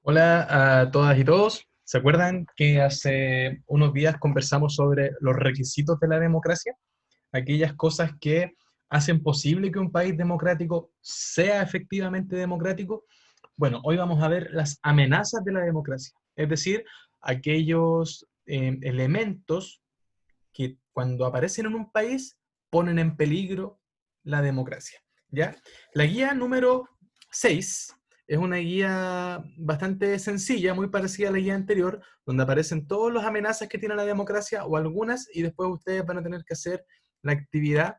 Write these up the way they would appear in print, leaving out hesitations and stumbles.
Hola a todas y todos. ¿Se acuerdan que hace unos días conversamos sobre los requisitos de la democracia? Aquellas cosas que hacen posible que un país democrático sea efectivamente democrático. Bueno, hoy vamos a ver las amenazas de la democracia, es decir, aquellos elementos que cuando aparecen en un país ponen en peligro la democracia. ¿Ya? La guía número 6 es una guía bastante sencilla, muy parecida a la guía anterior, donde aparecen todas las amenazas que tiene la democracia o algunas, y después ustedes van a tener que hacer la actividad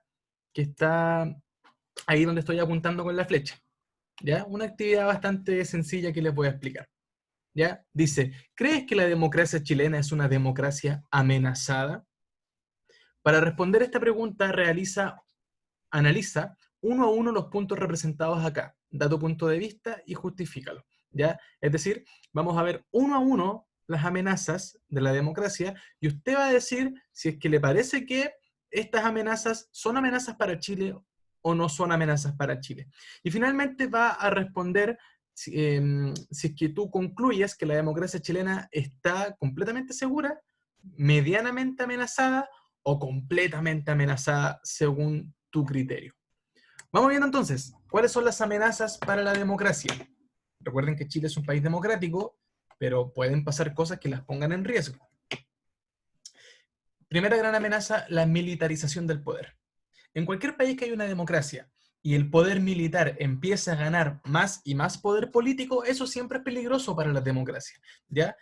que está ahí donde estoy apuntando con la flecha. ¿Ya? Una actividad bastante sencilla que les voy a explicar. ¿Ya? Dice, ¿crees que la democracia chilena es una democracia amenazada? Para responder esta pregunta, analiza uno a uno los puntos representados acá, da tu punto de vista y justifícalo, ¿ya? Es decir, vamos a ver uno a uno las amenazas de la democracia y usted va a decir si es que le parece que estas amenazas son amenazas para Chile o no son amenazas para Chile. Y finalmente va a responder si es que tú concluyes que la democracia chilena está completamente segura, medianamente amenazada o completamente amenazada según tu criterio. Vamos viendo entonces, ¿cuáles son las amenazas para la democracia? Recuerden que Chile es un país democrático, pero pueden pasar cosas que las pongan en riesgo. Primera gran amenaza, la militarización del poder. En cualquier país que haya una democracia y el poder militar empieza a ganar más y más poder político, eso siempre es peligroso para la democracia, ¿ya?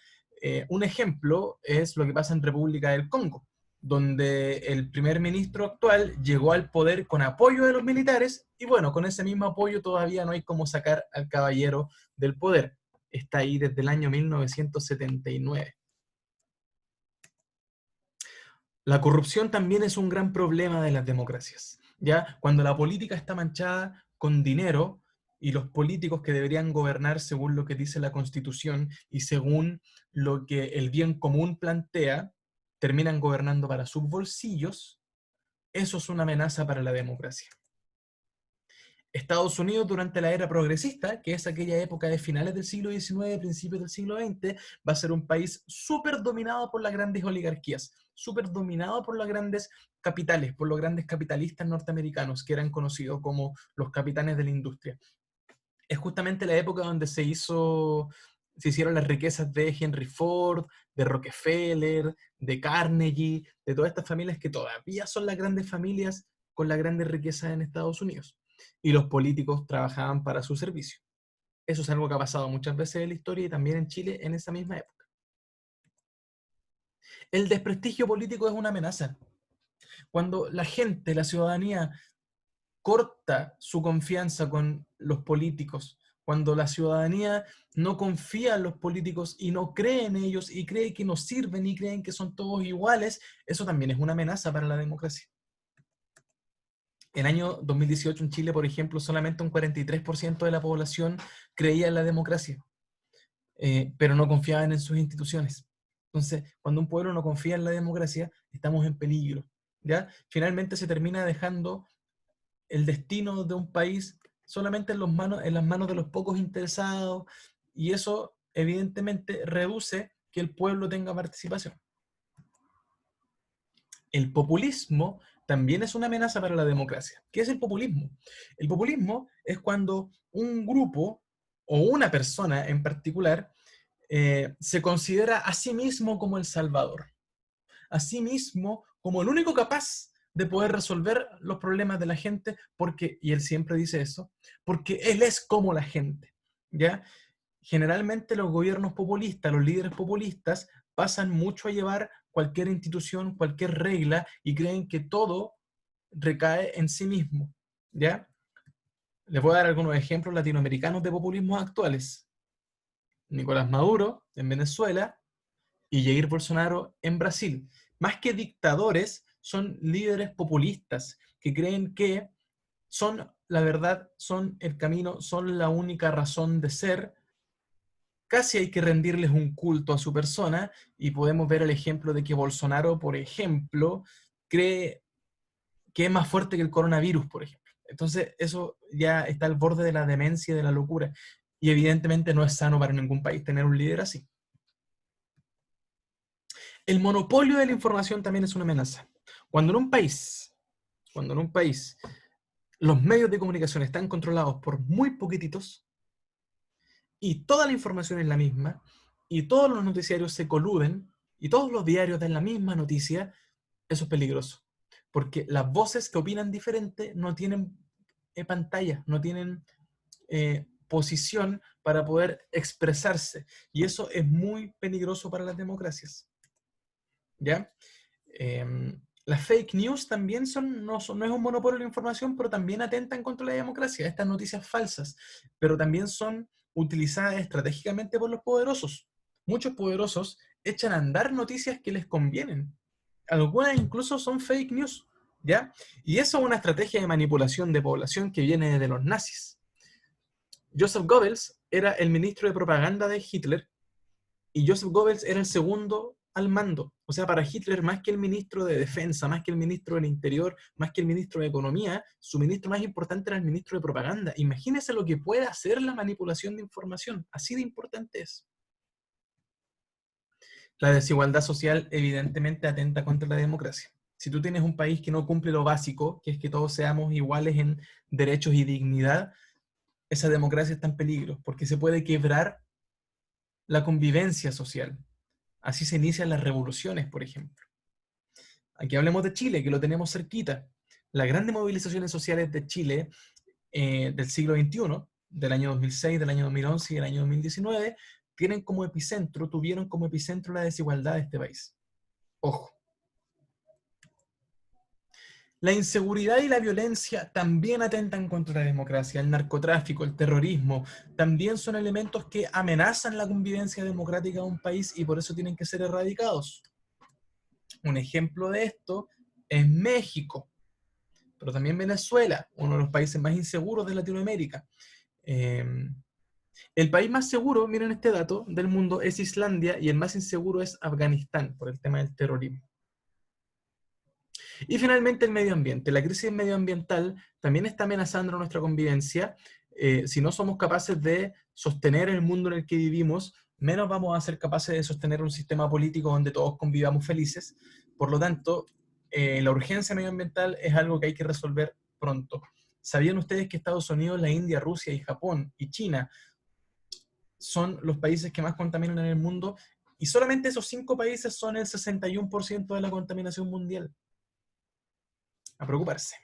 Un ejemplo es lo que pasa en República del Congo, donde el primer ministro actual llegó al poder con apoyo de los militares y bueno, con ese mismo apoyo todavía no hay cómo sacar al caballero del poder. Está ahí desde el año 1979. La corrupción también es un gran problema de las democracias, ¿ya? Cuando la política está manchada con dinero y los políticos que deberían gobernar según lo que dice la Constitución y según lo que el bien común plantea, terminan gobernando para sus bolsillos, eso es una amenaza para la democracia. Estados Unidos durante la era progresista, que es aquella época de finales del siglo XIX, principios del siglo XX, va a ser un país súper dominado por las grandes oligarquías, súper dominado por las grandes capitales, por los grandes capitalistas norteamericanos, que eran conocidos como los capitanes de la industria. Es justamente la época donde se hicieron las riquezas de Henry Ford, de Rockefeller, de Carnegie, de todas estas familias que todavía son las grandes familias con las grandes riquezas en Estados Unidos. Y los políticos trabajaban para su servicio. Eso es algo que ha pasado muchas veces en la historia y también en Chile en esa misma época. El desprestigio político es una amenaza. Cuando la gente, la ciudadanía, corta su confianza con los políticos, cuando la ciudadanía no confía en los políticos y no cree en ellos y cree que no sirven y creen que son todos iguales, eso también es una amenaza para la democracia. El año 2018 en Chile, por ejemplo, solamente un 43% de la población creía en la democracia, pero no confiaban en sus instituciones. Entonces, cuando un pueblo no confía en la democracia, estamos en peligro. ¿Ya? Finalmente se termina dejando el destino de un país solamente en las manos de los pocos interesados y eso evidentemente reduce que el pueblo tenga participación. El populismo también es una amenaza para la democracia. ¿Qué es el populismo? El populismo es cuando un grupo o una persona en particular se considera a sí mismo como el salvador, a sí mismo como el único capaz de poder resolver los problemas de la gente, porque, y él siempre dice eso, porque él es como la gente, ¿ya? Generalmente los gobiernos populistas, los líderes populistas, pasan mucho a llevar cualquier institución, cualquier regla, y creen que todo recae en sí mismo, ¿ya? Les voy a dar algunos ejemplos latinoamericanos de populismos actuales. Nicolás Maduro en Venezuela, y Jair Bolsonaro en Brasil. Más que dictadores, son líderes populistas que creen que son la verdad, son el camino, son la única razón de ser. Casi hay que rendirles un culto a su persona y podemos ver el ejemplo de que Bolsonaro, por ejemplo, cree que es más fuerte que el coronavirus, por ejemplo. Entonces, eso ya está al borde de la demencia y de la locura. Y evidentemente no es sano para ningún país tener un líder así. El monopolio de la información también es una amenaza. Cuando en un país, cuando en un país los medios de comunicación están controlados por muy poquititos y toda la información es la misma y todos los noticiarios se coluden y todos los diarios dan la misma noticia, eso es peligroso. Porque las voces que opinan diferente no tienen pantalla, no tienen posición para poder expresarse. Y eso es muy peligroso para las democracias. ¿Ya? Las fake news también no es un monopolio de la información, pero también atentan contra la democracia. Estas noticias falsas, pero también son utilizadas estratégicamente por los poderosos. Muchos poderosos echan a andar noticias que les convienen. Algunas incluso son fake news, ¿ya? Y eso es una estrategia de manipulación de población que viene desde los nazis. Joseph Goebbels era el ministro de propaganda de Hitler y Joseph Goebbels era el segundo al mando. O sea, para Hitler, más que el ministro de Defensa, más que el ministro del Interior, más que el ministro de Economía, su ministro más importante era el ministro de Propaganda. Imagínense lo que puede hacer la manipulación de información. Así de importante es. La desigualdad social evidentemente atenta contra la democracia. Si tú tienes un país que no cumple lo básico, que es que todos seamos iguales en derechos y dignidad, esa democracia está en peligro, porque se puede quebrar la convivencia social. Así se inician las revoluciones, por ejemplo. Aquí hablemos de Chile, que lo tenemos cerquita. Las grandes movilizaciones sociales de Chile del siglo XXI, del año 2006, del año 2011 y del año 2019, tuvieron como epicentro la desigualdad de este país. Ojo. La inseguridad y la violencia también atentan contra la democracia. El narcotráfico, el terrorismo, también son elementos que amenazan la convivencia democrática de un país y por eso tienen que ser erradicados. Un ejemplo de esto es México, pero también Venezuela, uno de los países más inseguros de Latinoamérica. El país más seguro, miren este dato, del mundo es Islandia y el más inseguro es Afganistán por el tema del terrorismo. Y finalmente el medio ambiente. La crisis medioambiental también está amenazando nuestra convivencia. Si no somos capaces de sostener el mundo en el que vivimos, menos vamos a ser capaces de sostener un sistema político donde todos convivamos felices. Por lo tanto, la urgencia medioambiental es algo que hay que resolver pronto. ¿Sabían ustedes que Estados Unidos, la India, Rusia y Japón y China son los países que más contaminan en el mundo? Y solamente esos 5 países son el 61% de la contaminación mundial. A preocuparse.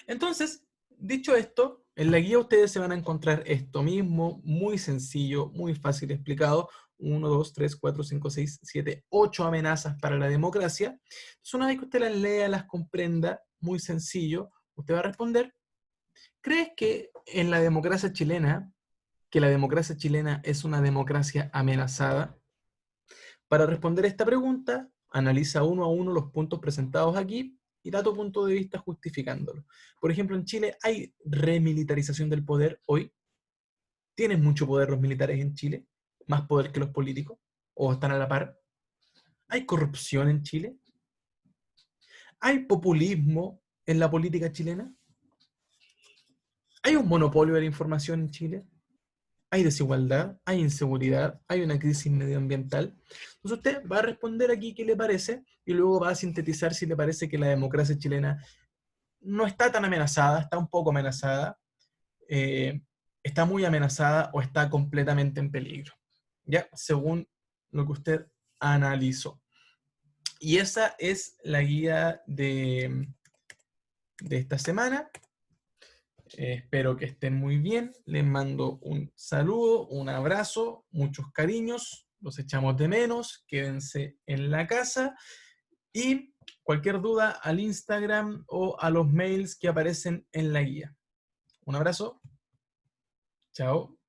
Entonces, dicho esto, en la guía ustedes se van a encontrar esto mismo, muy sencillo, muy fácil explicado. 1, 2, 3, 4, 5, 6, 7, 8 amenazas para la democracia. Entonces, una vez que usted las lea, las comprenda, muy sencillo, usted va a responder, ¿crees que en la democracia chilena, que la democracia chilena es una democracia amenazada? Para responder esta pregunta, analiza uno a uno los puntos presentados aquí y da tu punto de vista justificándolo. Por ejemplo, en Chile hay remilitarización del poder hoy. ¿Tienen mucho poder los militares en Chile? ¿Más poder que los políticos? ¿O están a la par? ¿Hay corrupción en Chile? ¿Hay populismo en la política chilena? ¿Hay un monopolio de la información en Chile? ¿Hay desigualdad? ¿Hay inseguridad? ¿Hay una crisis medioambiental? Entonces usted va a responder aquí qué le parece y luego va a sintetizar si le parece que la democracia chilena no está tan amenazada, está un poco amenazada, eh, está muy amenazada o está completamente en peligro, ¿ya? Según lo que usted analizó. Y esa es la guía de esta semana. Espero que estén muy bien. Les mando un saludo, un abrazo, muchos cariños. Los echamos de menos. Quédense en la casa. Y cualquier duda al Instagram o a los mails que aparecen en la guía. Un abrazo. Chao.